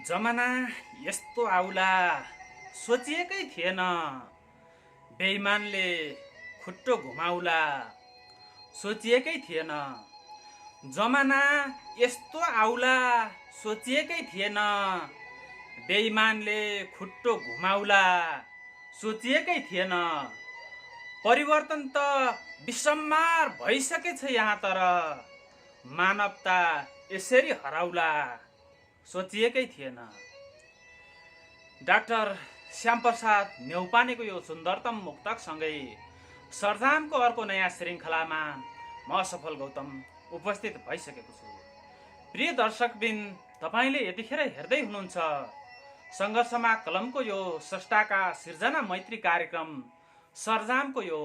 जमाना यस्तो आउला सोचिएकै थिएन। बेइमानले खुट्टो घुमाउला सोचिएकै थिएन। जमाना यस्तो आउला सोचिएकै थिएन। बेइमानले खुट्टो घुमाउला सोचिएकै थिएन। परिवर्तन त विसम्मार भइसकेछ यहाँ, तर मानवता यसरी हराउला सोचिएकै थिएन। डाक्टर श्यामप्रसाद न्यौपानेको यो सुन्दरतम मुक्तकसँगै सर्जामको अर्को नयाँ श्रृङ्खलामा म सफल गौतम उपस्थित भइसकेको छु। प्रिय दर्शकबिन, तपाईँले यतिखेर हेर्दै हुनुहुन्छ सङ्घर्षमा कलमको यो स्रष्टाका सिर्जना मैत्री कार्यक्रम सर्जामको यो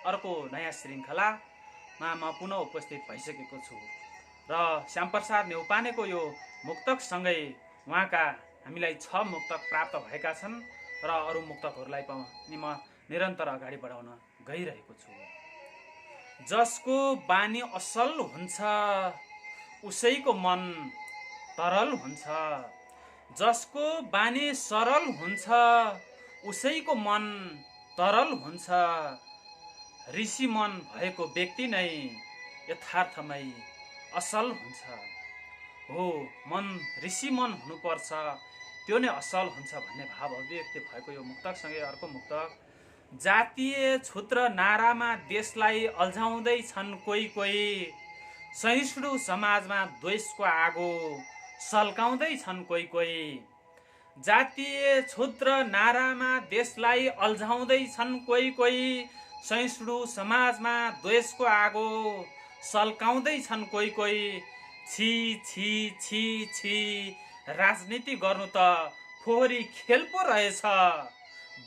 अर्को नयाँ श्रृङ्खलामा म पुनः उपस्थित भइसकेको छु र श्यामप्रसाद न्यौपानेको यो मुक्तकसँगै उहाँका हामीलाई 6 मुक्तक प्राप्त भएका छन् र अरू मुक्तकहरूलाई पनि म निरन्तर अगाडि बढाउन गइरहेको छु। जसको बानी असल हुन्छ उसैको मन तरल हुन्छ। जसको बानी सरल हुन्छ उसैको मन तरल हुन्छ। ऋषि मन भएको व्यक्ति नै यथार्थमै असल हुन्छ। हो, मन ऋषि मन हुनुपर्छ, त्यो नै असल हुन्छ भन्ने भाव अभिव्यक्ति भएको यो मुक्तकसँगै अर्को मुक्तक। जातीय क्षुद्र नारामा देशलाई अल्झाउँदैछन् कोही कोही। सहिष्णु समाजमा द्वेषको आगो सल्काउँदैछन् कोही कोही। जातीय क्षुद्र नारामा देशलाई अल्झाउँदैछन् कोही कोही। सहिष्णु समाजमा द्वेषको आगो सल्काउँदैछन् कोही कोही। छी छी छी छी, राजनीति गर्नु त फोहोरी खेल पो रहेछ।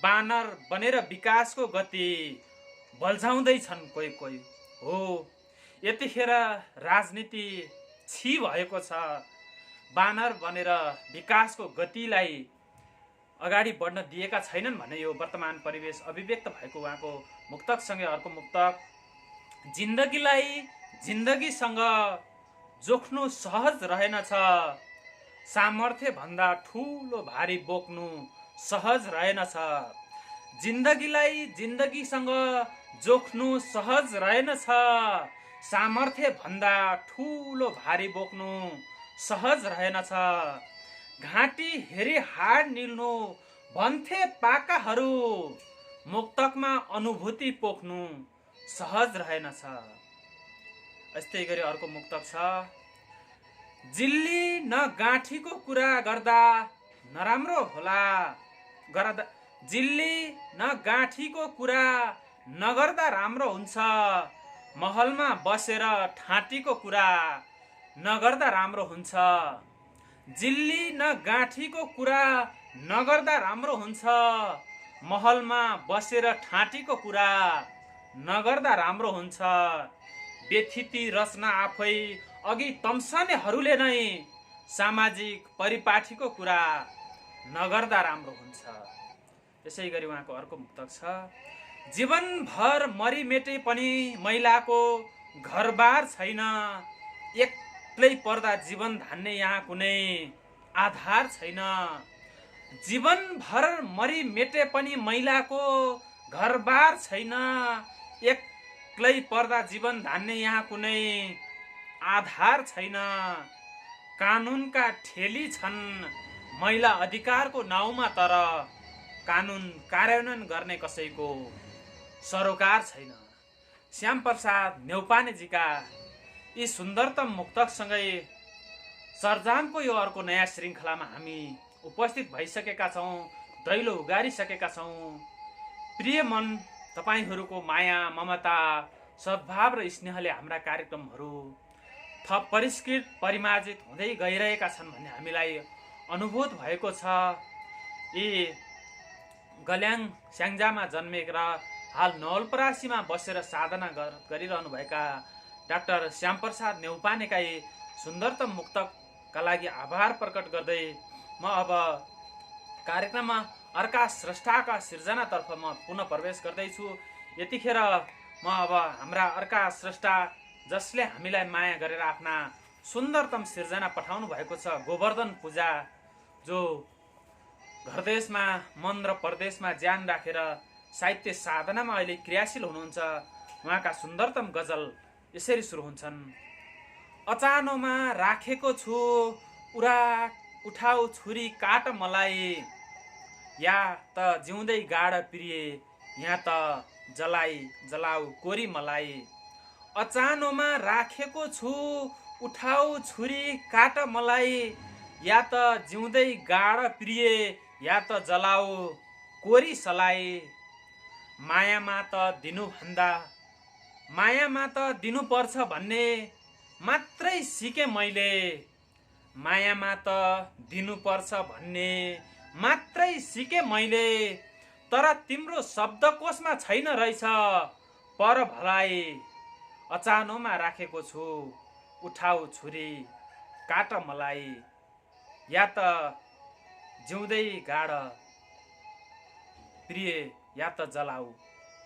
बानर बनेर विकासको गति बल्झाउँदैछन् कोही कोही। हो, यतिखेर राजनीति छी भएको छ। बानर बनेर विकासको गतिलाई अगाडि बढ्न दिएका छैनन् भन्ने यो वर्तमान परिवेश अभिव्यक्त भएको उहाँको मुक्तकसँगै अर्को मुक्तक। जिन्दगीलाई जिन्दगीसँग जोख्नु सहज रहेनछ। सामर्थ्य भन्दा ठुलो भारी बोक्नु सहज रहेनछ। जिन्दगीलाई जिन्दगीसँग जोख्नु सहज रहेनछ। सामर्थ्य भन्दा ठुलो भारी बोक्नु सहज रहेनछ। घाँटी हेरी हाड निल्नु भन्थे पाकाहरू। मुक्तकमा अनुभूति पोख्नु सहज रहेनछ। यस्तै गरी अर्को मुक्तक छ। जिल्ली न गाँठीको कुरा गर्दा नराम्रो होला। जिल्ली न गाँठीको कुरा नगर्दा राम्रो हुन्छ। महलमा बसेर ठाँटीको कुरा नगर्दा राम्रो हुन्छ। जिल्ली न गाँठीको कुरा नगर्दा राम्रो हुन्छ। महलमा बसेर ठाँटीको कुरा नगर्दा राम्रो हुन्छ। व्यथिति रचना आफै अघि तम्सनेहरूले नै सामाजिक परिपाटीको कुरा नगर्दा राम्रो हुन्छ। त्यसै गरी उहाँको अर्को मुक्तक छ। जीवनभर मरिमेटे पनि महिलाको घरबार छैन। एक्लै पर्दा जीवन धान्ने यहाँ कुनै आधार छैन। जीवनभर मरिमेटे पनि महिलाको घरबार छैन। एक्लै पर्दा जीवन धान्ने यहाँ कुनै आधार छैन। कानुनका ठेली छन् महिला अधिकारको नाउँमा, तर कानुन कार्यान्वयन गर्ने कसैको सरोकार छैन। श्यामप्रसाद न्यौपानेजीका यी सुन्दरतम मुक्तकसँगै सर्जामको यो अर्को नयाँ श्रृङ्खलामा हामी उपस्थित भइसकेका छौँ, दैलो उगारिसकेका छौँ। प्रिय मन, तपाईँहरूको माया ममता सद्भाव र स्नेहले हाम्रा कार्यक्रमहरू थप परिष्कृत परिमार्जित हुँदै गइरहेका छन् भन्ने हामीलाई अनुभूत भएको छ। यी गल्याङ स्याङ्जामा जन्मेर हाल नवलपरासीमा बसेर साधना गरिरहनुभएका डाक्टर श्यामप्रसाद न्यौपानेका यी सुन्दरतम मुक्तकका लागि आभार प्रकट गर्दै म अब कार्यक्रममा अर्का स्रष्टाका सिर्जनातर्फ म पुनः प्रवेश गर्दैछु। यतिखेर म अब हाम्रा अर्का स्रष्टा जसले हामीलाई माया गरेर आफ्ना सुन्दरतम सिर्जना पठाउनु भएको छ, गोवर्धन पूजा, जो घरदेशमा मन र परदेशमा ज्यान राखेर साहित्य साधनामा अहिले क्रियाशील हुनुहुन्छ, उहाँका सुन्दरतम गजल यसरी सुरु हुन्छन्। अचानोमा राखेको छु उठाऊ छुरी काट मलाई, या त जिउँदै गाड प्रिय, यहाँ त जलाऊ कोरी मलाई। अचानोमा राखेको छु उठाऊ छुरी काट मलाई, या त जिउँदै गाड प्रिय, या त जलाऊ कोरी सलाई। मायामा त दिनुपर्छ भन्ने मात्रै सिकेँ मैले, मायामा त दिनुपर्छ भन्ने मात्रै सिकेँ मैले, तर तिम्रो शब्दकोशमा छैन रहेछ पर भलाइ। अचानोमा राखेको छु उठाऊ छुरी काट मलाई, या त जिउँदै गाड प्रिय, या त जलाऊ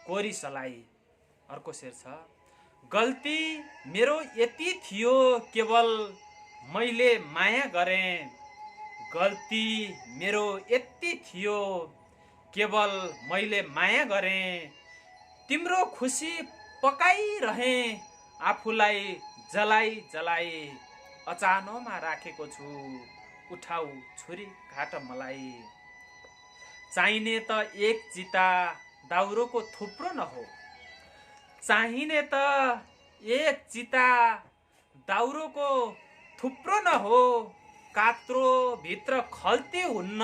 कोरी सलाई। अर्को शेर छ, गल्ती मेरो यति थियो केवल मैले माया गरेँ, गल्ती मेरो यति थियो केवल मैले माया गरेँ, तिम्रो खुसी पकाइरहेँ आफूलाई जलाई। अचानोमा राखेको छु उठाऊ छुरी काट मलाई। चाहिने त एक चिता दाउरोको थुप्रो नहो, चाहिने त एक चिता दाउरोको थुप्रो नहो, कात्रो भित्र खल्ती हुन्न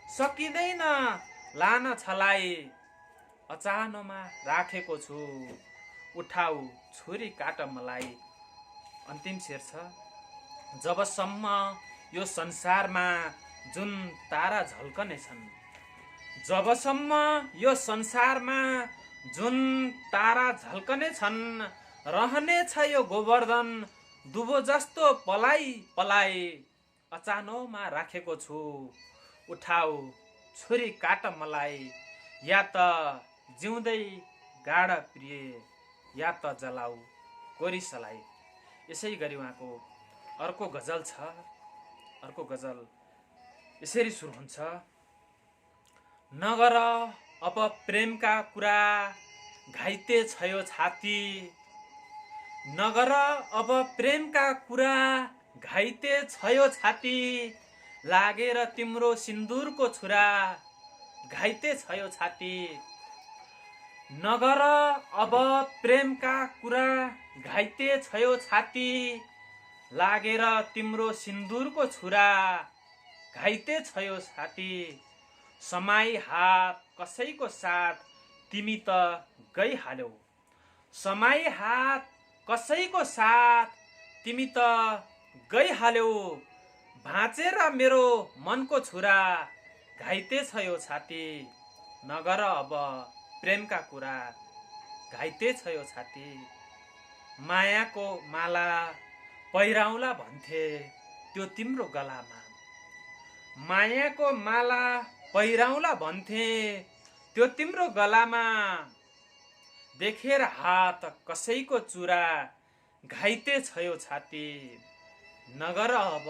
सकिँदैन लान छलाई। अचानोमा राखेको छु उठाऊ छुरी काट मलाई। अन्तिम शेर छ, जबसम्म यो संसारमा जुन तारा झल्कने छन्, जबसम्म यो संसारमा जुन तारा झल्कने छन्, रहने छ यो गोवर्धन दुबो जस्तो पलाई। अचानोमा राखेको छु उठाऊ छुरी काट मलाई, या त जिउँदै गाड प्रिय, या त जलाऊ कोरी सलाई। यसै गरी उहाँको अर्को गजल छ। अर्को गजल यसरी सुरु हुन्छ, नगर अब प्रेमका कुरा घाइते छ यो छाती, नगर अब प्रेमका कुरा घाइते छ यो छाती, लागेर तिम्रो सिन्दुरको छुरा घाइते छ यो छाती। नगर अब प्रेमका कुरा घाइते छ यो छाती, लागेर तिम्रो सिन्दुरको छुरा घाइते छ यो छाती। समाई हात कसैको साथ तिमी त गइहाल्यौ, समाई हात कसैको साथ तिमी त गइहाल्यौ, भाँचेर मेरो मनको छुरा घाइते छ यो छाती। नगर अब प्रेमका कुरा घाइते छ यो छाती। मायाको माला पहिराउला भन्थे त्यो तिम्रो गलामा, मायाको माला पहिराउला भन्थे त्यो तिम्रो गलामा, देखेर हात कसैको चुरा घाइते छ यो छाती। नगर अब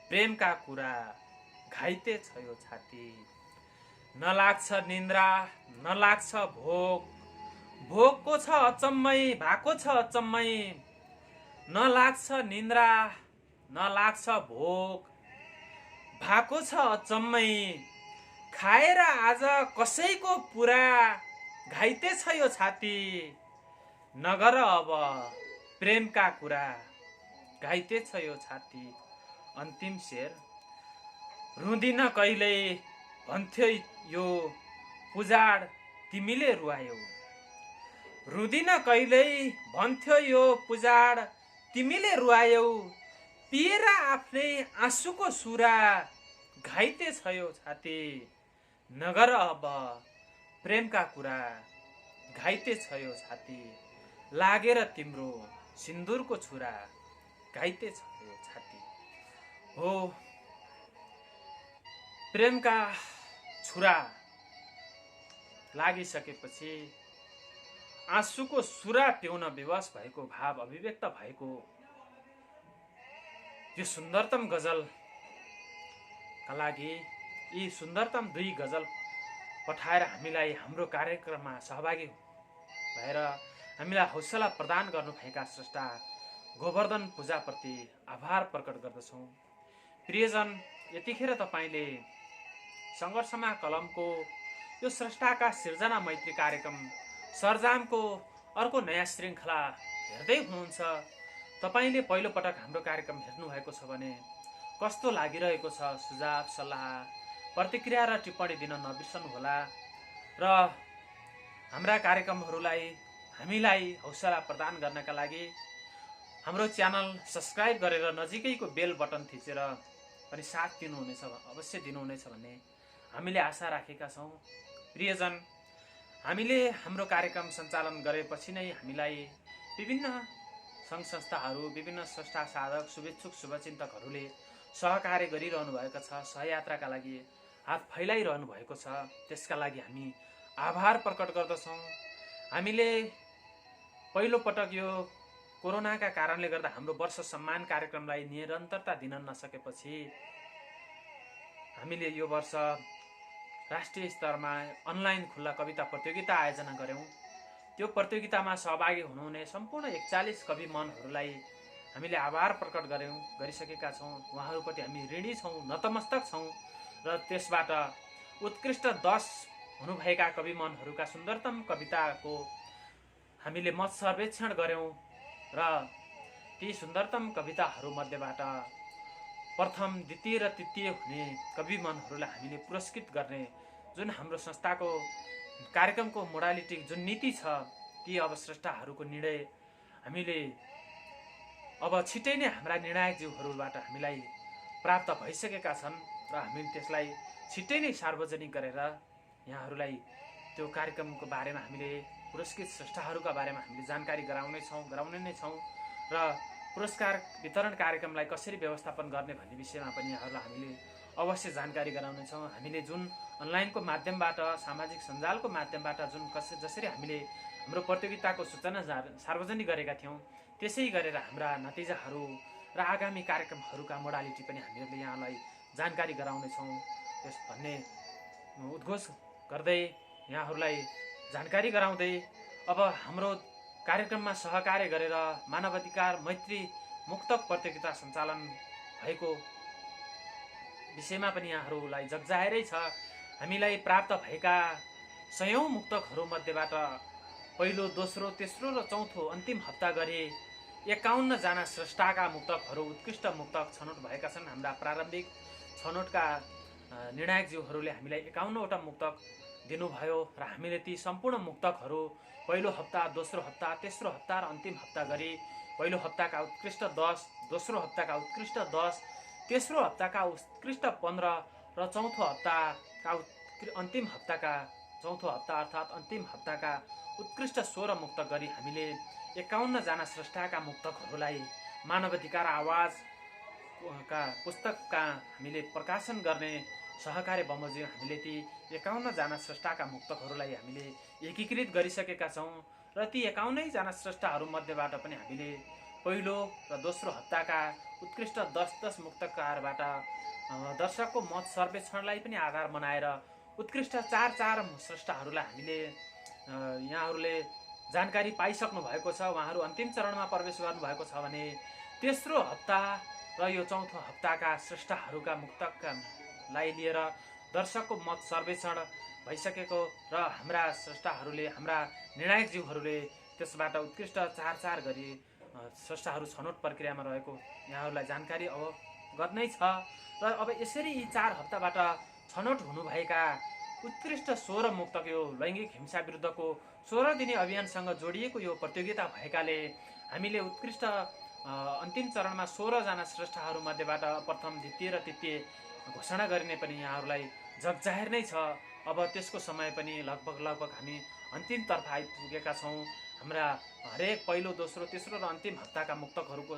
प्रेमका कुरा घाइते छ यो छाती। नलाग्छ निन्द्रा नलाग्छ भोक, भोकको छ अचम्मै भएको छ अचम्मै। नलाग्छ निन्द्रा नलाग्छ भोक भएको छ अचम्मै, खाएर आज कसैको पुरा घाइते छ यो छाती। नगर अब प्रेमका कुरा घाइते छ यो छाती। अन्तिम शेर, रुँदिन कहिल्यै भन्थ्यो यो पुजाड तिमीले रुवायौ, रुँदिन कहिल्यै भन्थ्यो यो पुजाड तिमीले रुवायौ, पिएर आफ्नै आँसुको सुरा घाइते छ यो छाती। नगर अब प्रेमका कुरा घाइते छ यो छाती, लागेर तिम्रो सिन्दुरको छुरा घाइते छ यो छाती। हो प्रेमका छुरा लागिसकेपछि आँसुको सुरा पिउन विवश भएको, भाव अभिव्यक्त भएको यो सुन्दरतम गजल का लागि यी सुन्दरतम 2 गजल पठाएर हामीलाई हाम्रो कार्यक्रममा सहभागी भएर हामीलाई हौसला प्रदान गर्नुभएका स्रष्टा गोवर्धन पूजाप्रति आभार प्रकट गर्दछौँ। प्रियजन, यतिखेर तपाईँले सङ्घर्षमा कलमको यो स्रष्टाका सिर्जना मैत्री कार्यक्रम सरजामको अर्को नयाँ श्रृङ्खला हेर्दै हुनुहुन्छ। तपाईँले पहिलोपटक हाम्रो कार्यक्रम हेर्नुभएको छ भने कस्तो लागिरहेको छ, सुझाव सल्लाह प्रतिक्रिया र टिप्पणी दिन नबिर्सनुहोला र हाम्रा कार्यक्रमहरूलाई हामीलाई हौसला प्रदान गर्नका लागि हाम्रो च्यानल सब्सक्राइब गरेर नजिकैको बेल बटन थिचेर पनि साथ दिनुहुनेछ, अवश्य दिनुहुनेछ भन्ने हामीले आशा राखेका छौँ। प्रियजन, हामीले हाम्रो कार्यक्रम सञ्चालन गरेपछि नै हामीलाई विभिन्न सङ्घ संस्थाहरू, विभिन्न स्रष्टा साधक, शुभेच्छुक शुभचिन्तकहरूले सहकार्य गरिरहनु भएको छ, सहयात्राका लागि हात फैलाइरहनु भएको छ। त्यसका लागि हामी आभार प्रकट गर्दछौँ। हामीले पहिलोपटक यो कोरोनाका कारणले गर्दा हाम्रो वर्ष सम्मान कार्यक्रमलाई निरन्तरता दिन नसकेपछि हामीले यो वर्ष राष्ट्रिय स्तरमा अनलाइन खुल्ला कविता प्रतियोगिता आयोजना गऱ्यौँ। त्यो प्रतियोगितामा सहभागी हुनुहुने सम्पूर्ण 41 कवि मनहरूलाई हामीले आभार प्रकट गरिसकेका छौँ। उहाँहरूप्रति हामी ऋणी छौँ, नतमस्तक छौँ र त्यसबाट उत्कृष्ट 10 हुनुभएका कवि मनहरूका सुन्दरतम कविताको हामीले मत सर्वेक्षण गऱ्यौँ र ती सुन्दरतम कविताहरूमध्येबाट प्रथम, द्वितीय र तृतीय हुने कवि मनहरूलाई हामीले पुरस्कृत गर्ने जुन हाम्रो संस्थाको कार्यक्रमको मोडालिटी, जुन नीति छ, ती अब स्रष्टाहरूको निर्णय हामीले अब छिट्टै नै हाम्रा निर्णायकज्यूहरूबाट हामीलाई प्राप्त भइसकेका छन् र हामी त्यसलाई छिट्टै नै सार्वजनिक गरेर यहाँहरूलाई त्यो कार्यक्रमको बारेमा हामीले पुरस्कृत स्रष्टाहरूका बारेमा हामीले जानकारी गराउने नै छौँ र पुरस्कार वितरण कार्यक्रमलाई कसरी व्यवस्थापन गर्ने भन्ने विषयमा पनि यहाँहरूलाई हामीले अवश्य जानकारी गराउनेछौँ। हामीले जुन अनलाइनको माध्यमबाट, सामाजिक सञ्जालको माध्यमबाट जसरी हामीले हाम्रो प्रतियोगिताको सूचना सार्वजनिक गरेका थियौँ, त्यसै गरेर हाम्रा नतिजाहरू र आगामी कार्यक्रमहरूका मोडालिटी पनि हामीहरूले यहाँलाई जानकारी गराउनेछौँ त्यस भन्ने उद्घोष गर्दै यहाँहरूलाई जानकारी गराउँदै अब हाम्रो कार्यक्रममा सहकार्य गरेर मानवाधिकार मैत्री मुक्तक प्रतियोगिता सञ्चालन भएको विषयमा पनि यहाँहरूलाई जगजाहेरै छ। हामीलाई प्राप्त भएका 100औं मुक्तकहरूमध्येबाट पहिलो, दोस्रो, तेस्रो र चौथो अन्तिम हप्ता गरी 51 जना स्रष्टाका मुक्तकहरू, उत्कृष्ट मुक्तक छनौट भएका छन्। हाम्रा प्रारम्भिक छनौटका निर्णायकज्यूहरूले हामीलाई 51वटा मुक्तक दिनुभयो र हामीले ती सम्पूर्ण मुक्तकहरू पहिलो हप्ता, दोस्रो हप्ता, तेस्रो हप्ता र अन्तिम हप्ता गरी पहिलो हप्ताका उत्कृष्ट 10, दोस्रो हप्ताका उत्कृष्ट 10, तेस्रो हप्ताका उत्कृष्ट 15 र चौथो हप्ताका अन्तिम हप्ताका चौथो हप्ता अर्थात् अन्तिम हप्ताका उत्कृष्ट 16 मुक्तक गरी हामीले 51 जना स्रष्टाका मुक्तकहरूलाई मानवाधिकार आवाजका पुस्तकका हामीले प्रकाशन गर्ने सहकार्य बमोजिम हामीले ती 51 जना स्रष्टाका मुक्तकहरूलाई हामीले एकीकृत गरिसकेका छौँ र ती 51 जना स्रष्टाहरूमध्येबाट पनि हामीले पहिलो र दोस्रो हप्ताका उत्कृष्ट 10 मुक्तकारबाट दर्शकको मत सर्वेक्षणलाई पनि आधार बनाएर उत्कृष्ट 4 स्रष्टाहरूलाई हामीले यहाँहरूले जानकारी पाइसक्नु भएको छ। उहाँहरू अन्तिम चरणमा प्रवेश गर्नुभएको छ भने तेस्रो हप्ता र यो चौथो हप्ताका स्रष्टाहरूका मुक्तकलाई लिएर दर्शकको मत सर्वेक्षण भइसकेको र हाम्रा स्रष्टाहरूले, हाम्रा निर्णायकज्यूहरूले त्यसबाट उत्कृष्ट 4 गरी स्रष्टाहरू छनौट प्रक्रियामा रहेको यहाँहरूलाई जानकारी अब गर्नै छ। र अब यसरी यी 4 हप्ताबाट छनौट हुनुभएका उत्कृष्ट 16 मुक्तक यो लैङ्गिक हिंसा विरुद्धको 16 दिने अभियानसँग जोडिएको यो प्रतियोगिता भएकाले हामीले उत्कृष्ट अन्तिम चरणमा 16 जना स्रष्टाहरूमध्येबाट प्रथम, द्वितीय र तृतीय घोषणा गरिने पनि यहाँहरूलाई जगजाहेर नै छ। अब त्यसको समय पनि लगभग हामी अन्तिमतर्फ आइपुगेका छौँ। हाम्रा हरेक पहिलो, दोस्रो, तेस्रो र अन्तिम हप्ताका मुक्तकहरूको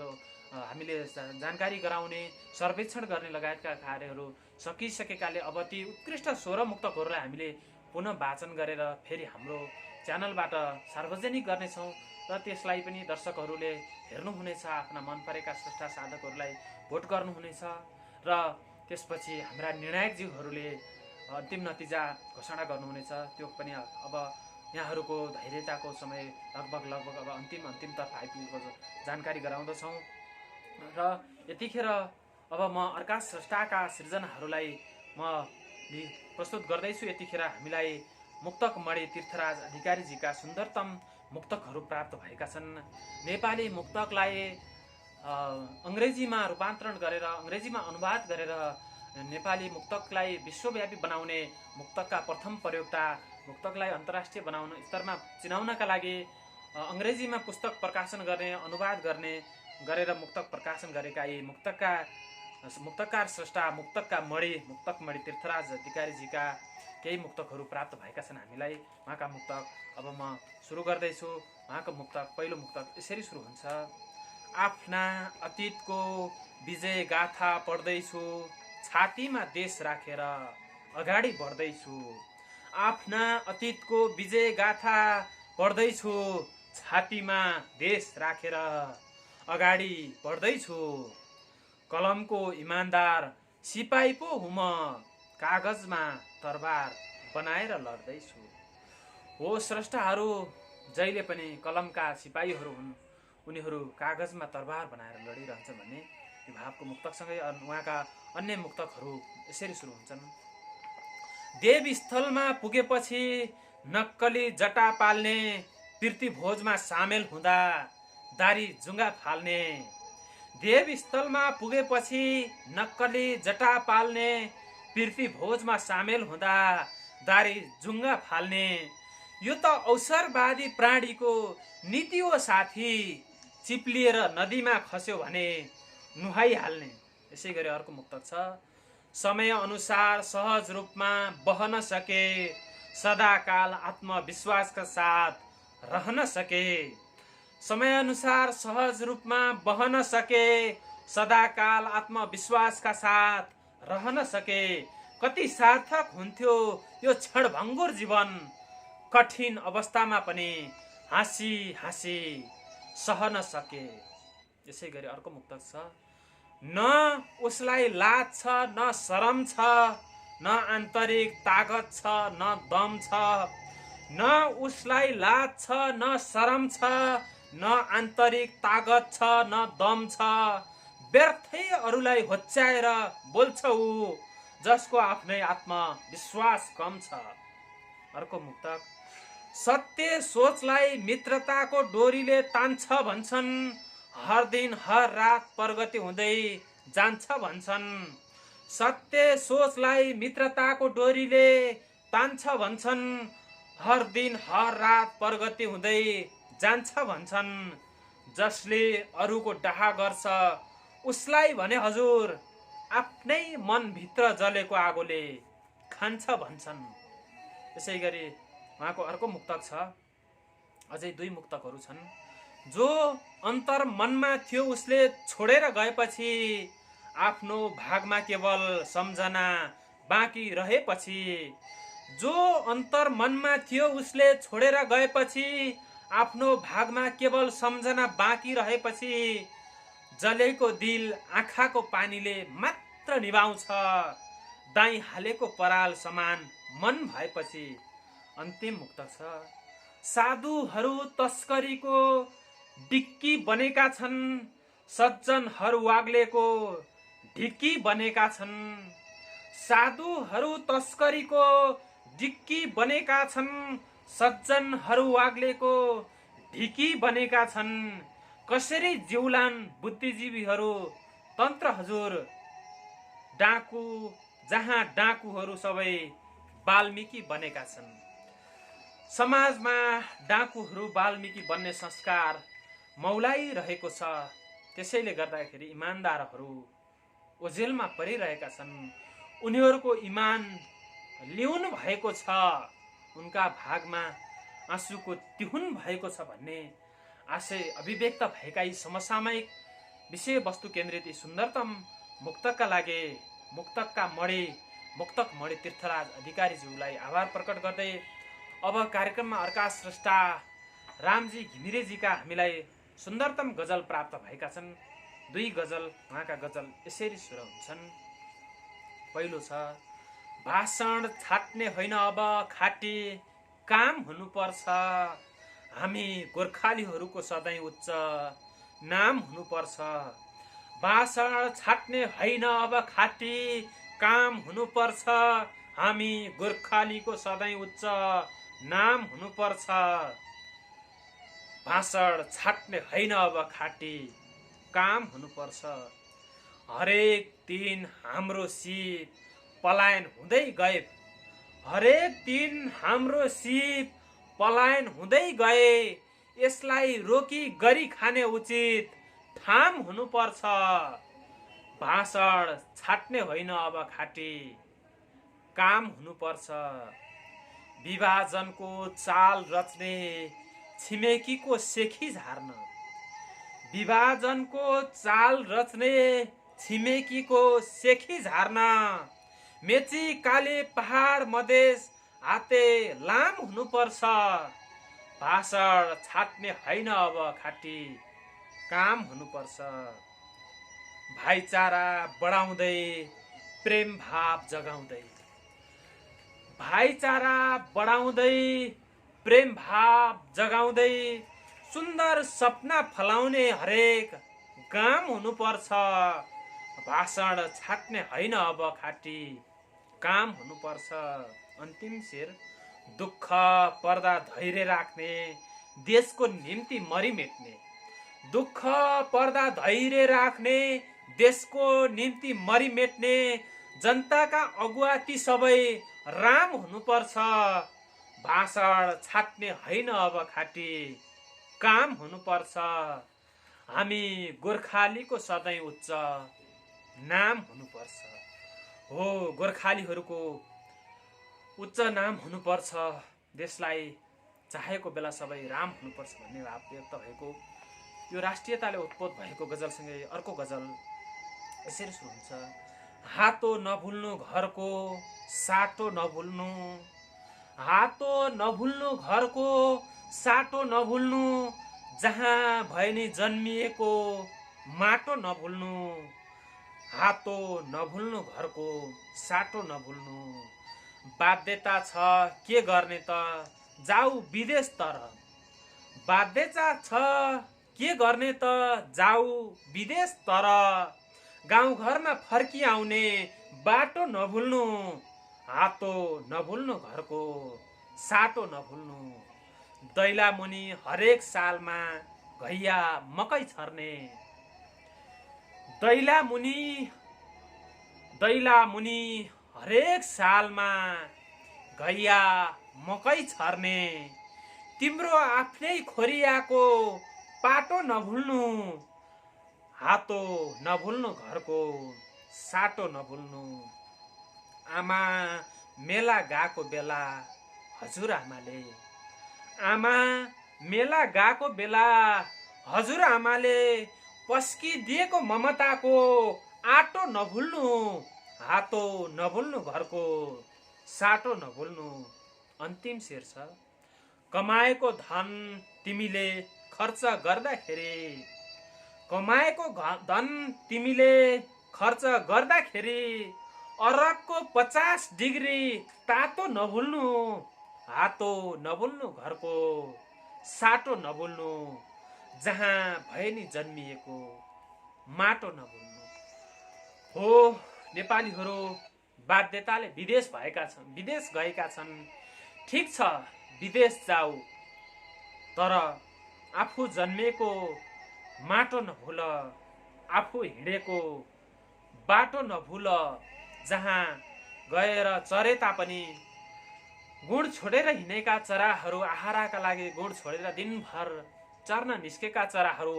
हामीले जानकारी गराउने, सर्वेक्षण गर्ने लगायतका कार्यहरू सकिसकेकाले अब ती उत्कृष्ट 16 मुक्तकहरूलाई हामीले पुनः वाचन गरेर फेरि हाम्रो च्यानलबाट सार्वजनिक गर्नेछौँ र त्यसलाई पनि दर्शकहरूले हेर्नुहुनेछ, आफ्ना मन परेका स्रष्टा साधकहरूलाई भोट गर्नुहुनेछ र त्यसपछि हाम्रा निर्णायकज्यूहरूले अन्तिम नतिजा घोषणा गर्नुहुनेछ। त्यो पनि अब यहाँहरूको धैर्यताको समय लगभग अब अन्तिमतर्फ आइपुगेको जानकारी गराउँदछौँ। र यतिखेर अब म अर्का स्रष्टाका सृजनाहरूलाई म प्रस्तुत गर्दैछु। यतिखेर हामीलाई मुक्तकमणि तीर्थराज अधिकारीजीका सुन्दरतम मुक्तकहरू प्राप्त भएका छन्। नेपाली मुक्तकलाई अङ्ग्रेजीमा रूपान्तरण गरेर, अङ्ग्रेजीमा अनुवाद गरेर नेपाली मुक्तकलाई विश्वव्यापी बनाउने मुक्तकका प्रथम प्रयोक्ता, मुक्तकलाई अन्तर्राष्ट्रिय बनाउन स्तरमा चिनाउनका लागि अङ्ग्रेजीमा पुस्तक प्रकाशन गर्ने, अनुवाद गर्ने गरेर मुक्तक प्रकाशन गरेका यी मुक्तकार स्रष्टा, मुक्तकका मणि, मुक्तकमणि तीर्थराज अधिकारीजीका केही मुक्तकहरू प्राप्त भएका छन् हामीलाई। उहाँका मुक्तक अब म सुरु गर्दैछु। उहाँको मुक्तक, पहिलो मुक्तक यसरी सुरु हुन्छ। आफ्ना अतीतको विजय गाथा पढ्दैछु, छातीमा देश राखेर अगाडि बढ्दैछु। आफ्ना अतीतको विजय गाथा पढ्दैछु, छातीमा देश राखेर अगाडि बढ्दैछु। कलमको इमान्दार सिपाही पो हुँ म, कागजमा तरबार बनाएर लड्दैछु। हो, स्रष्टाहरू जहिले पनि कलमका सिपाहीहरू हुन्, उनीहरू कागजमा तरबार बनाएर लडिरहन्छन् भन्ने यो भावको मुक्तकसँगै उहाँका अन्य मुक्तकहरू यसरी सुरु हुन्छन्। देवस्थलमा पुगेपछि नक्कली जटा पाल्ने, प्रीतिभोजमा सामेल हुँदा दारी जुङ्गा फाल्ने। देवस्थलमा पुगेपछि नक्कली जटा पाल्ने, प्रीतिभोजमा सामेल हुँदा दारी जुङ्गा फाल्ने। यो त अवसरवादी प्राणीको नीति हो साथी, चिप्लिएर नदीमा खस्यो भने नुहाइहाल्ने। यसै गरी अर्को मुक्तक छ। समय अनुसार सहज रूपमा बहन सके, सदाकाल आत्मविश्वासका साथ रहन सके। समय अनुसार सहज रूपमा बहन सके, सदाकाल आत्मविश्वासका साथ रहन सके। कति सार्थक हुन्थ्यो यो क्षणभङ्गुर जीवन, कठिन अवस्थामा पनि हाँसी हाँसी सहन सके। यसै गरी अर्को मुक्तक छ। न उसलाई लाज छ न शरम छ, न आन्तरिक तागत छ न दम छ। न उसलाई लाज छ न शरम छ, न आन्तरिक तागत छ न दम छ। व्यर्थै अरूलाई होच्याएर बोल्छ ऊ, जसको आफ्नै आत्मविश्वास कम छ। अर्को मुक्तक। सत्य सोचलाई मित्रताको डोरीले तान्छ भन्छन्, हर दिन हर रात प्रगति हुँदै जान्छ भन्छन्। सत्य सोचलाई मित्रताको डोरीले तान्छ भन्छन्, हर दिन हर रात प्रगति हुँदै जान्छ भन्छन्। जसले अरूको डाह गर्छ उसलाई भने हजुर, आफ्नै मनभित्र जलेको आगोले खान्छ भन्छन्। यसै गरी उहाँको अर्को मुक्तक छ। अझै दुई मुक्तकहरू छन्। जो अन्तर मनमा थियो उसले छोडेर गएपछि, आफ्नो भागमा केवल सम्झना बाँकी रहेपछि। जो अन्तर मनमा थियो उसले छोडेर गएपछि, आफ्नो भागमा केवल सम्झना बाँकी रहेपछि। जलेको दिल आँखाको पानीले मात्र निभाउँछ, दाई हालेको पराल समान मन भएपछि। अन्तिम मुक्तक छ। साधुहरू तस्करीको डिक्की बनेका छन्, सज्जनहरू वाग्लेको ढिक्की बनेका छन्। साधुहरू तस्करीको डिक्की बनेका छन्, सज्जनहरू वाग्लेको ढिक्की बनेका छन्। कसरी जिउलान् बुद्धिजीवीहरू तन्त्र हजुर, डाकु जहाँ डाकुहरू सबै वाल्मिकी बनेका छन्। समाजमा डाकुहरू वाल्मिकी बन्ने संस्कार मौलाइरहेको छ। त्यसैले गर्दाखेरि इमान्दारहरू ओझेलमा परिरहेका छन्। उनीहरूको इमान लिउन भएको छ, उनका भागमा आँसुको तिहुन भएको छ भन्ने आशय अभिव्यक्त भएका यी समसामयिक विषयवस्तु केन्द्रित सुन्दरतम मुक्तकका लागि मुक्तकका मणि तीर्थराज अधिकारीज्यूलाई आभार प्रकट गर्दै अब कार्यक्रममा अर्का स्रष्टा रामजी घिमिरेजीका हामीलाई सुन्दरतम गजल प्राप्त भएका छन्। दुई गजल, उहाँका गजल यसरी सुरु हुन्छन्। पहिलो छ, भाषण छाट्ने होइन अब खाटी काम हुनुपर्छ, हामी गोर्खालीहरूको सधैँ उच्च नाम हुनुपर्छ। भाषण छाट्ने होइन अब खाटी काम हुनुपर्छ, हामी गोर्खालीको सधैँ उच्च नाम हुनुपर्छ। भाषण छाट्ने होइन अब खाटी काम हुनुपर्छ। हरेक दिन हाम्रो सिप पलायन हुँदै गए, हरेक दिन हाम्रो सिप पलायन हुँदै गए, यसलाई रोकी गरी खाने उचित ठाम हुनुपर्छ। भाषण छाट्ने होइन अब खाटी काम हुनुपर्छ। विभाजनको चाल रच्ने छिमेकीको सेखी झार्न, विभाजनको चाल रच्ने छिमेकीको सेखी झार्न, मेची काली पहाड मधेस हाते लाम हुनुपर्छ। भाषण छाट्ने होइन अब खाटी काम हुनुपर्छ। भाइचारा बढाउँदै प्रेम भाव जगाउँदै, भाइचारा बढाउँदै प्रेम भाव जगाउँदै, सुन्दर सपना फलाउने हरेक काम हुनुपर्छ। भाषण छाट्ने होइन अब खाटी काम हुनुपर्छ। अन्तिम शेर, दुःख पर्दा धैर्य राख्ने देशको निम्ति मरिमेट्ने, दुःख पर्दा धैर्य राख्ने देशको निम्ति मरिमेट्ने, जनताका अगुवा ती सबै राम हुनुपर्छ। भाषण छाट्ने होइन अब खाटी काम हुनुपर्छ, हामी गोर्खालीको सधैँ उच्च नाम हुनुपर्छ। हो, गोर्खालीहरूको उच्च नाम हुनुपर्छ, देशलाई चाहेको बेला सबै राम हुनुपर्छ भन्ने भाव व्यक्त भएको यो राष्ट्रियताले उत्पोत भएको गजलसँगै अर्को गजल यसरी सुरु हुन्छ। हातो नभुल्नु घरको साटो नभुल्नु, हातो नभुल्नु घरको साटो नभुल्नु, जहाँ भए नि जन्मिएको माटो नभुल्नु, हातो नभुल्नु घरको साटो नभुल्नु। बाध्यता छ के गर्ने त जाऊ विदेश, तर बाध्यता छ के गर्ने त जाऊ विदेश, तर गाउँघरमा फर्किआउने बाटो नभुल्नु, हातो नभुल्नु घरको साटो नभुल्नु। दैला मुनि हरेक सालमा घैया मकै छर्ने, दैला मुनि हरेक सालमा घैया मकै छर्ने, तिम्रो आफ्नै खोरियाको पाटो नभुल्नु, हातो नभुल्नु घरको साटो नभुल्नु। आमा मेला गएको बेला हजुरआमाले, आमा मेला गएको बेला हजुरआमाले पस्किदिएको ममताको आटो नभुल्नु, हातो नभुल्नु घरको साटो नभुल्नु। अन्तिम शेर छ, कमाएको धन तिमीले खर्च गर्दाखेरि, कमाएको धन तिमीले खर्च गर्दाखेरि, अरबको 50 डिग्री तातो नभुल्नु, हातो नभुल्नु घरको साटो नभुल्नु, जहाँ भए नि जन्मिएको माटो नभुल्नु। हो, नेपालीहरू बाध्यताले विदेश गएका छन्। ठिक छ, विदेश जाऊ, तर आफू जन्मेको माटो नभुल, आफू हिँडेको बाटो नभुल, जहाँ गएर चरे तापनि गुण छोडेर हिँडेका चराहरू, आहाराका लागि गुण छोडेर दिनभर चर्न निस्केका चराहरू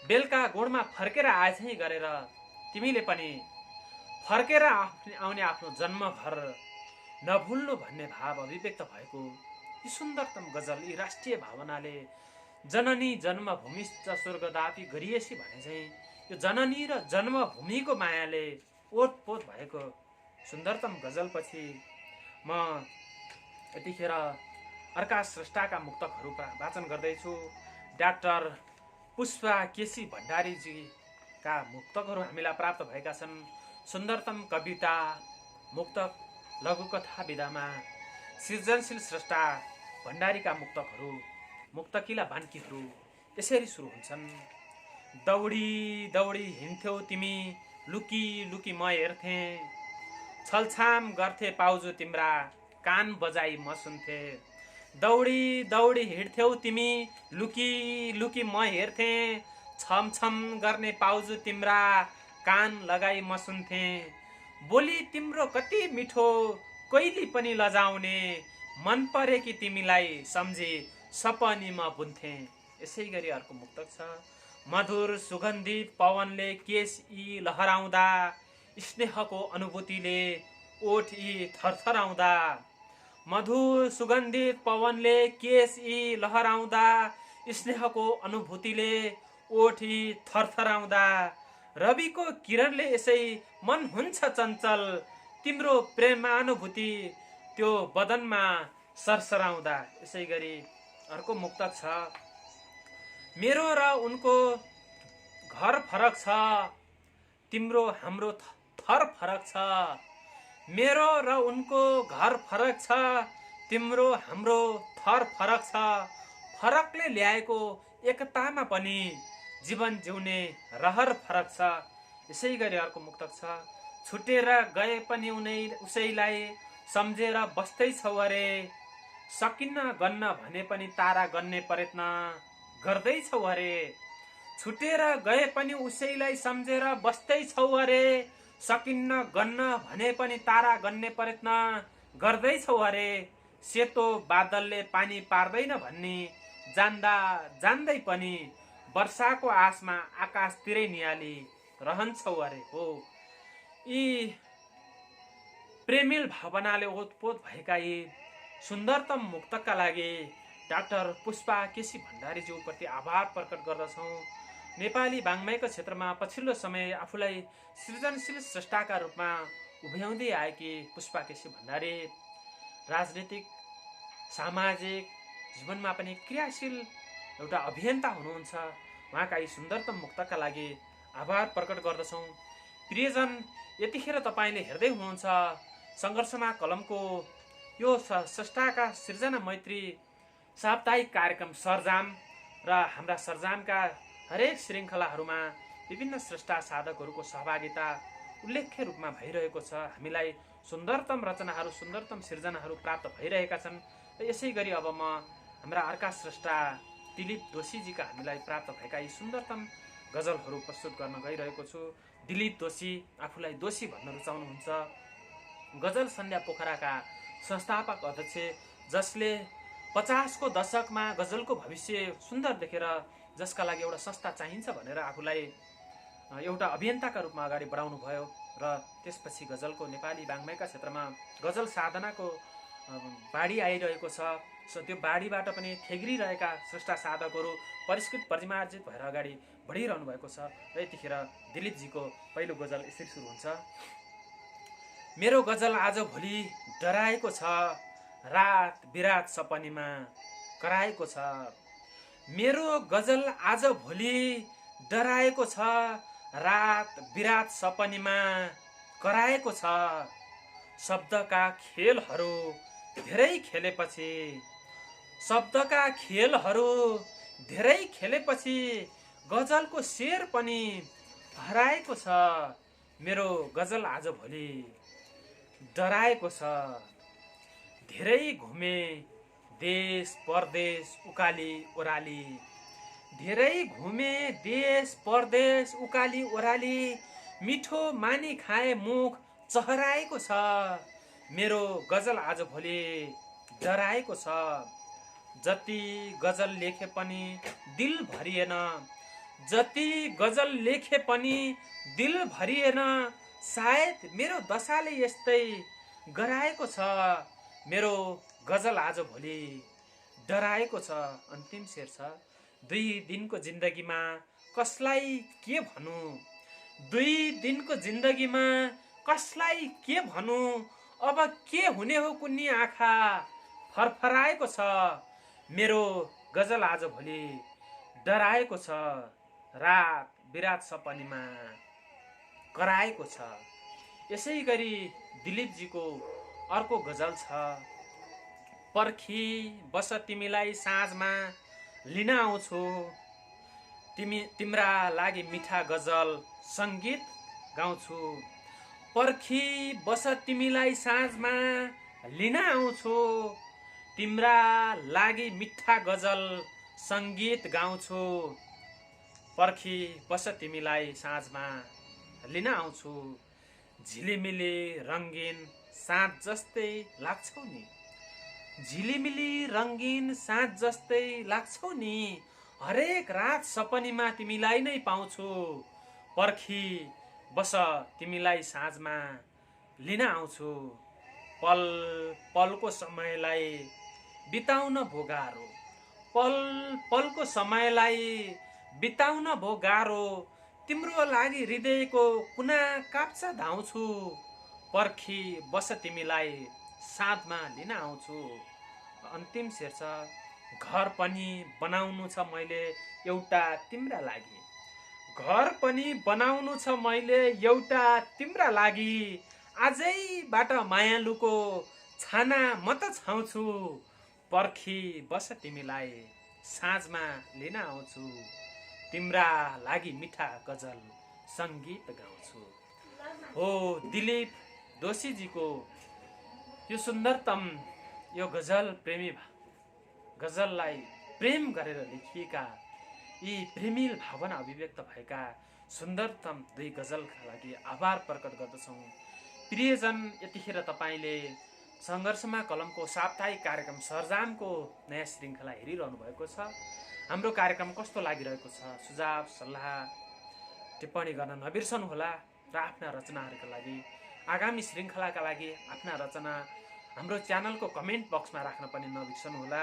बेलुका गुणमा फर्केर आएझै गरेर तिमीले पनि फर्केर आउने आफ्नो जन्मघर नभुल्नु भन्ने भाव अभिव्यक्त भएको यी सुन्दरतम गजल, यी राष्ट्रिय भावनाले जननी जन्मभूमिश्च स्वर्गदापि गरिएसी भने चाहिँ यो जननी र जन्मभूमिको मायाले ओतपोत भएको सुन्दरतम गजलपछि म यतिखेर अर्का स्रष्टाका मुक्तकहरू वाचन गर्दैछु। डाक्टर पुष्पा केसी भण्डारीजीका मुक्तकहरू हामीलाई प्राप्त भएका छन्। सुन्दरतम कविता मुक्तक लघुकथा विधामा सृजनशील स्रष्टा भण्डारीका मुक्तकहरू, मुक्तकिला बान्कीहरू यसरी सुरु हुन्छन्। दौडी दौडी हिँड्थ्यौ तिमी, लुकी लुकी म हेर्थे, छलछाम गर्थे पाउजु तिम्रा, कान बजाई म सुन्थे। दौडी दौडी हिँड्थ्यौ तिमी, लुकी लुकी म हेर्थे, छमछम गर्ने पाउजु तिम्रा, कान लगाई म सुन्थे। बोली तिम्रो कति मिठो, कहिले पनि लजाउने, मन परे कि तिमीलाई सम्झी सपनी म बुन्थे। यसै गरी अर्को मुक्तक छ। मधुर सुगन्धित पवनले केश यी लहराउँदा, स्नेहको अनुभूतिले ओठ यी थरथराउँदा। मधुर सुगन्धित पवनले केश यी लहराउँदा, स्नेहको अनुभूतिले ओठ यी थरथराउँदा। रविको किरणले यसै मन हुन्छ चञ्चल, तिम्रो प्रेमानुभूति त्यो बदनमा सरसराउँदा। यसै गरी अर्को मुक्तक छ। मेरो र उनको घर फरक छ, तिम्रो हाम्रो थर फरक छ। मेरो र उनको घर फरक छ, तिम्रो हाम्रो थर फरक छ। फरकले ल्याएको एकतामा पनि जीवन जिउने रहर फरक छ। यसै गरी अर्को मुक्तक छ। छुटेर गए पनि उसैलाई सम्झेर बस्दैछौ अरे, सकिन्न गन्न भने पनि तारा गन्ने प्रयत्न गर्दैछौ अरे। छुटेर गए पनि उसैलाई सम्झेर बस्दैछौ अरे, सकिन्न गन्न भने पनि तारा गन्ने प्रयत्न गर्दैछौ अरे। सेतो बादलले पानी पार्दैन भन्ने जान्दा जान्दै पनि वर्षाको आसमा आकाशतिरै नियाली रहन्छौ अरे। हो, यी प्रेमिल भावनाले ओतपोत भएका यी सुन्दरतम मुक्तकका लागि डाक्टर पुष्पा केसी भण्डारीज्यूप्रति आभार प्रकट गर्दछौँ। नेपाली वाङ्मयको क्षेत्रमा पछिल्लो समय आफूलाई सृजनशील स्रष्टाका रूपमा उभ्याउँदै आएकी पुष्पा केसी भण्डारी राजनीतिक सामाजिक जीवनमा पनि क्रियाशील एउटा अभियन्ता हुनुहुन्छ। उहाँका यी सुन्दरतम मुक्तकका लागि आभार प्रकट गर्दछौँ। प्रियजन, यतिखेर तपाईँले हेर्दै हुनुहुन्छ सङ्घर्षमा कलमको यो स्रष्टाका सृजना मैत्री साप्ताहिक कार्यक्रम सरजाम र हाम्रा सरजामका हरेक श्रृङ्खलाहरूमा विभिन्न स्रष्टा साधकहरूको सहभागिता उल्लेख्य रूपमा भइरहेको छ। हामीलाई सुन्दरतम रचनाहरू, सुन्दरतम सृजनाहरू प्राप्त भइरहेका छन्। र यसै गरी अब म हाम्रा अर्का स्रष्टा दिलीप दोषीजीका हामीलाई प्राप्त भएका यी सुन्दरतम गजलहरू प्रस्तुत गर्न गइरहेको छु। दिलीप दोषी आफूलाई दोषी भन्न रुचाउनुहुन्छ। गजल सन्ध्या पोखराका संस्थापक अध्यक्ष, जसले 50 को दशकमा गजलको भविष्य सुन्दर देखेर जसका लागि एउटा संस्था चाहिन्छ भनेर आफूलाई एउटा अभियन्ताका रूपमा अगाडि बढाउनु भयो र त्यसपछि गजलको नेपाली वाङ्मयका क्षेत्रमा गजल साधनाको बाढी आइरहेको छ। त्यो बाढीबाट पनि थेग्रिरहेका स्रष्टा साधकहरू परिष्कृत परिमार्जित भएर अगाडि बढिरहनु भएको छ। र यतिखेर दिलीपजीको पहिलो गजल यसरी सुरु हुन्छ। मेरो गजल आज भोलि डराएको छ, रात बिरात सपनीमा कराएको छ। मेरो गजल आज भोलि डराएको छ, रात बिरात सपनीमा कराएको छ। शब्दका खेलहरू धेरै खेलेपछि, शब्दका खेलहरू धेरै खेलेपछि गजलको शेर पनि हराएको छ। मेरो गजल आज भोलि डराएको छ। धेरै घुमे देश परदेश उकाली ओराली, धेरै घुमे देश परदेश उकाली ओराली, मिठो मानी खाए मुख चहराएको छ। मेरो गजल आज भोलि डराएको छ। जति गजल लेखे पनि दिल भरिएन, जति गजल लेखे पनि दिल भरिएन, सायद मेरो दशाले यस्तै गराएको छ। मेरो गजल आज भोलि डराएको छ। अन्तिम शेर छ। 2 दिनको जिन्दगीमा कसलाई के भनौँ, 2 दिनको जिन्दगीमा कसलाई के भनौँ, अब के हुने हो कुन्नी आँखा फरफराएको छ। मेरो गजल आज भोलि डराएको छ, रात बिरात सपनीमा कराएको छ। यसै गरी दिलीपजीको अर्को गजल छ, पर्खी बस तिमीलाई साँझमा लिन आउँछु, तिम्रा लागि मिठा गजल सङ्गीत गाउँछु। पर्खी बस तिमीलाई साँझमा लिन आउँछु, तिम्रा लागि मिठा गजल सङ्गीत गाउँछु। पर्खी बस तिमीलाई साँझमा लिन आउँछु, झिलिमिली रङ्गीन साँझ जस्तै लाग्छौ नि, झिलिमिली रङ्गीन साँझ जस्तै लाग्छौ नि, हरेक रात सपनीमा तिमीलाई नै पाउँछु। पर्खी बस तिमीलाई साँझमा लिन आउँछु, पल पलको समयलाई बिताउन भो गाह्रो, पल पलको समयलाई बिताउन भो गाह्रो, तिम्रो लागि हृदयको कुना काप्चा धाउँछु। पर्खी बस तिमीलाई साँझमा लिन आउँछु। अन्तिम शेर छ, घर पनि बनाउनु छ मैले एउटा तिम्रा लागि, घर पनि बनाउनु छ मैले एउटा तिम्रा लागि, आजैबाट मायालुको छाना म त छाउँछु। पर्खी बस तिमीलाई साँझमा लिन आउँछु, तिम्रा लागि मिठा गजल सङ्गीत गाउँछु। हो दिलीप दोशीजीको यो सुन्दरतम यो गजल प्रेमी गजललाई प्रेम गरेर लेखिएका यी प्रेमिल भावना अभिव्यक्त भएका सुन्दरतम दुई गजलका लागि आभार प्रकट गर्दछौँ। प्रियजन, यतिखेर तपाईँले सङ्घर्षमा कलमको साप्ताहिक कार्यक्रम सरजामको नयाँ श्रृङ्खला हेरिरहनु भएको छ। हाम्रो कार्यक्रम कस्तो लागिरहेको छ, सुझाव सल्लाह टिप्पणी गर्न नबिर्सनुहोला र आफ्ना रचनाहरूका लागि, आगामी श्रृङ्खलाका लागि आफ्ना रचना हाम्रो च्यानलको कमेन्ट बक्समा राख्न पनि नबिर्सनुहोला।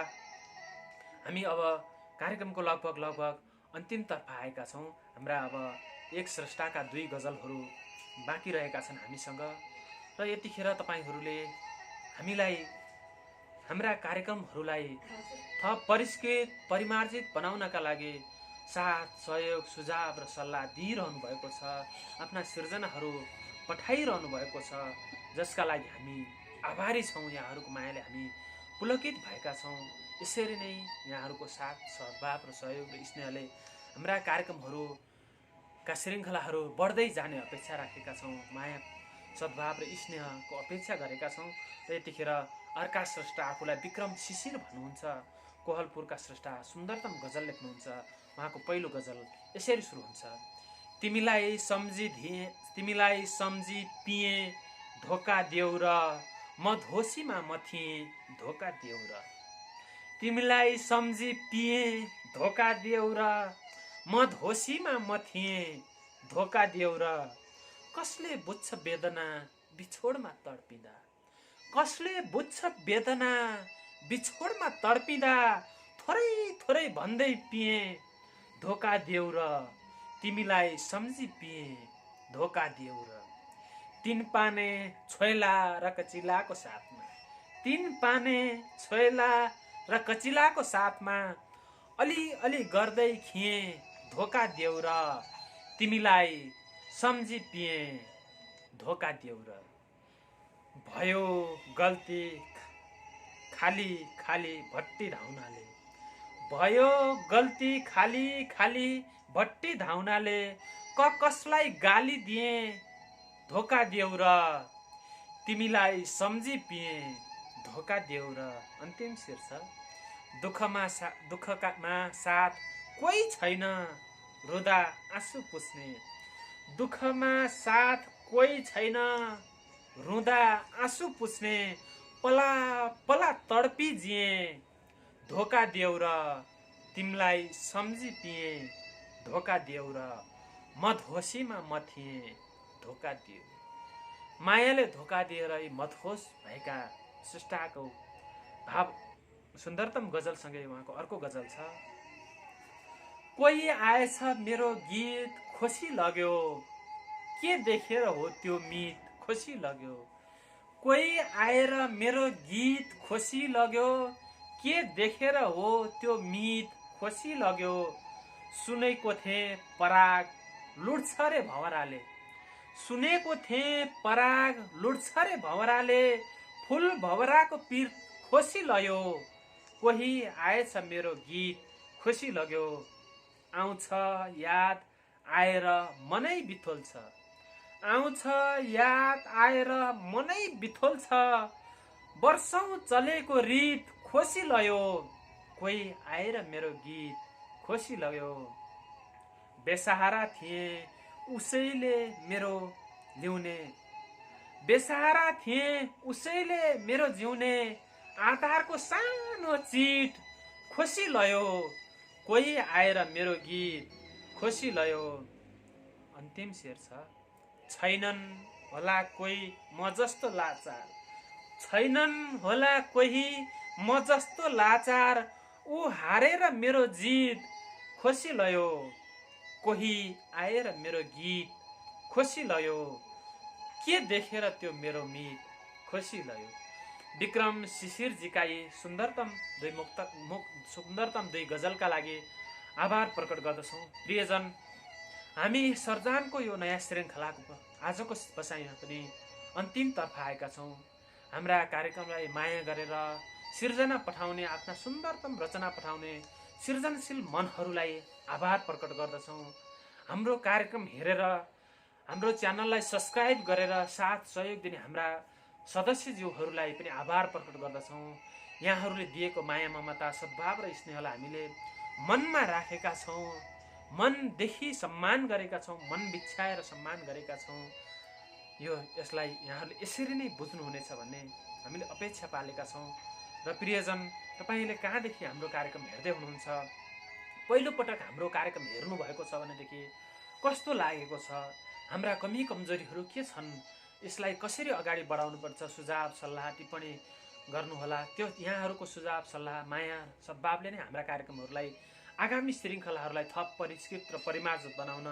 हामी अब कार्यक्रमको लगभग अन्तिमतर्फ आएका छौँ। हाम्रा अब एक स्रष्टाका दुई गजलहरू बाँकी रहेका छन् हामीसँग, र यतिखेर तपाईँहरूले हामीलाई हाम्रा कार्यक्रमहरूलाई थप परिष्कृत परिमार्जित बनाउनका लागि साथ सहयोग सुझाव र सल्लाह दिइरहनु भएको छ, आफ्ना सिर्जनाहरू पठाइरहनु भएको छ, जसका लागि हामी आभारी छौँ। यहाँहरूको मायाले हामी पुलकित भएका छौँ। यसरी नै यहाँहरूको साथ सद्भाव र सहयोग र स्नेहले हाम्रा कार्यक्रमहरूका श्रृङ्खलाहरू बढ्दै जाने अपेक्षा राखेका छौँ, माया सद्भाव र स्नेहको अपेक्षा गरेका छौँ। र यतिखेर अर्का स्रष्टा आफूलाई विक्रम शिशिर भन्नुहुन्छ, कोहलपुरका स्रष्टा सुन्दरतम गजल लेख्नुहुन्छ। उहाँको पहिलो गजल यसरी सुरु हुन्छ, तिमीलाई सम्झी पिएँ धोका देऊ र म धोसीमा म थिएँ धोका देऊ र, तिमीलाई सम्झी पिएँ धोका देऊ र म धोसीमा म थिएँ धोका देऊ र, कसले बुझ्छ वेदना बिछोडमा तडपिँदा, कसले बुझ्छ वेदना बिछोडमा तडपिँदा, थोरै थोरै भन्दै पिएँ धोका देऊ र, तिमीलाई सम्झी पिएँ धोका देऊ र, तीन पाने छोइला र कचिलाको साथमा, तीन पाने छोइला र कचिलाको साथमा, अलि अलि गर्दै खिएँ धोका देऊ र, तिमीलाई सम्झी पिएँ धोका देऊ र, भयो गल्ती खाली खाली भट्टी धाउनाले, भयो गल्ती खाली खाली भट्टी धाउनाले, कसलाई गाली दिएँ धोका देऊ र, तिमीलाई सम्झी पिएँ धोका देऊ र। अन्तिम शेर छ, दुःखमा साथ कोही छैन रुँदा आँसु पुस्ने, दुःखमा साथ कोही छैन रुँदा आँसु पुस्ने, पला पला तडपी जिएँ धोका देऊ र, तिमीलाई सम्झी पिएँ धोका देऊ र, म धोसीमा म थिएँ धोका देऊ। मायाले धोका दिएर मदहोस भएका सृष्टाको भाव सुन्दरतम गजलसँगै उहाँको अर्को गजल छ, कोही आएछ मेरो गीत खुसी लग्यो, के देखेर हो त्यो मित खुसी लग्यो, कोही आएर मेरो गीत खुसी लग्यो, के देखेर हो त्यो मित खुसी लग्यो, सुनेको थिएँ पराग लुट्छ रे भँवराले, सुनेको थिएँ पराग लुट्छ रे भँवराले, फुल भँवराको पिर खोसी लयो। कोही आएछ मेरो गीत खुसी लग्यो। आउँछ याद आएर मनै बिथोल्छ, आउँछ याद आएर मनै बिथोल्छ। वर्षौं चलेको रीत खोसी लयो। कोही आएर मेरो गीत खोसी लग्यो। बेसहारा थिएँ उसैले मेरो ल्याउने, बेसहारा थिएँ उसैले मेरो जिउने। आधारको सानो चिट खोसी लयो। कोही आएर मेरो गीत खोसी लयो। अन्तिम शेर छ, छैनन् होला कोही म जस्तो लाचार, छैनन् होला कोही म जस्तो लाचार। ऊ हारेर मेरो जित खोसी लयो। कोही आएर मेरो गीत खोसी लयो। के देखेर त्यो मेरो मित खोसी लयो। विक्रम शिशिरजीका यी सुन्दरतम दुई गजलका लागि आभार प्रकट गर्दछौँ। प्रियजन, हामी सर्जनको यो नयाँ श्रृङ्खलाको आजको बसाइमा पनि अन्तिमतर्फ आएका छौँ। हाम्रा कार्यक्रमलाई माया गरेर सिर्जना पठाउने, आफ्ना सुन्दरतम रचना पठाउने सृजनशील मनहरूलाई आभार प्रकट गर्दछौँ। हाम्रो कार्यक्रम हेरेर हाम्रो च्यानललाई सब्सक्राइब गरेर साथ सहयोग दिने हाम्रा सदस्यज्यूहरूलाई पनि आभार प्रकट गर्दछौँ। यहाँहरूले दिएको माया ममता सद्भाव र स्नेहलाई हामीले मनमा राखेका छौँ, मनदेखि सम्मान गरेका छौँ, मन बिछ्याएर सम्मान गरेका छौँ। यसलाई यहाँहरूले यसरी नै बुझ्नुहुनेछ भन्ने हामीले अपेक्षा पालेका छौँ। र प्रियजन, तपाईँले कहाँदेखि हाम्रो कार्यक्रम हेर्दै हुनुहुन्छ, पहिलोपटक हाम्रो कार्यक्रम हेर्नुभएको छ भनेदेखि कस्तो लागेको छ, हाम्रा कमी कमजोरीहरू के छन्, यसलाई कसरी अगाडि बढाउनुपर्छ, सुझाव सल्लाह टिप्पणी गर्नुहोला। त्यो यहाँहरूको सुझाव सल्लाह माया सद्भावले नै हाम्रा कार्यक्रमहरूलाई आगामी श्रृङ्खलाहरूलाई थप परिष्कृत र परिमार्जित बनाउन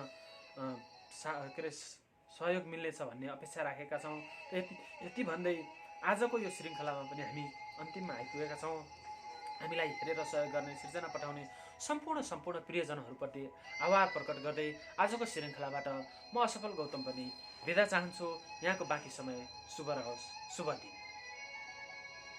सहयोग मिल्नेछ भन्ने अपेक्षा राखेका छौँ। यति भन्दै आजको यो श्रृङ्खलामा पनि हामी अन्तिममा आइपुगेका छौँ। हामीलाई हेरेर सहयोग गर्ने, सिर्जना पठाउने सम्पूर्ण प्रियजनहरूप्रति आभार प्रकट गर्दै आजको श्रृङ्खलाबाट म असफल गौतम पनि बिदा चाहन्छु। यहाँको बाँकी समय शुभ रहोस्। शुभ दिन।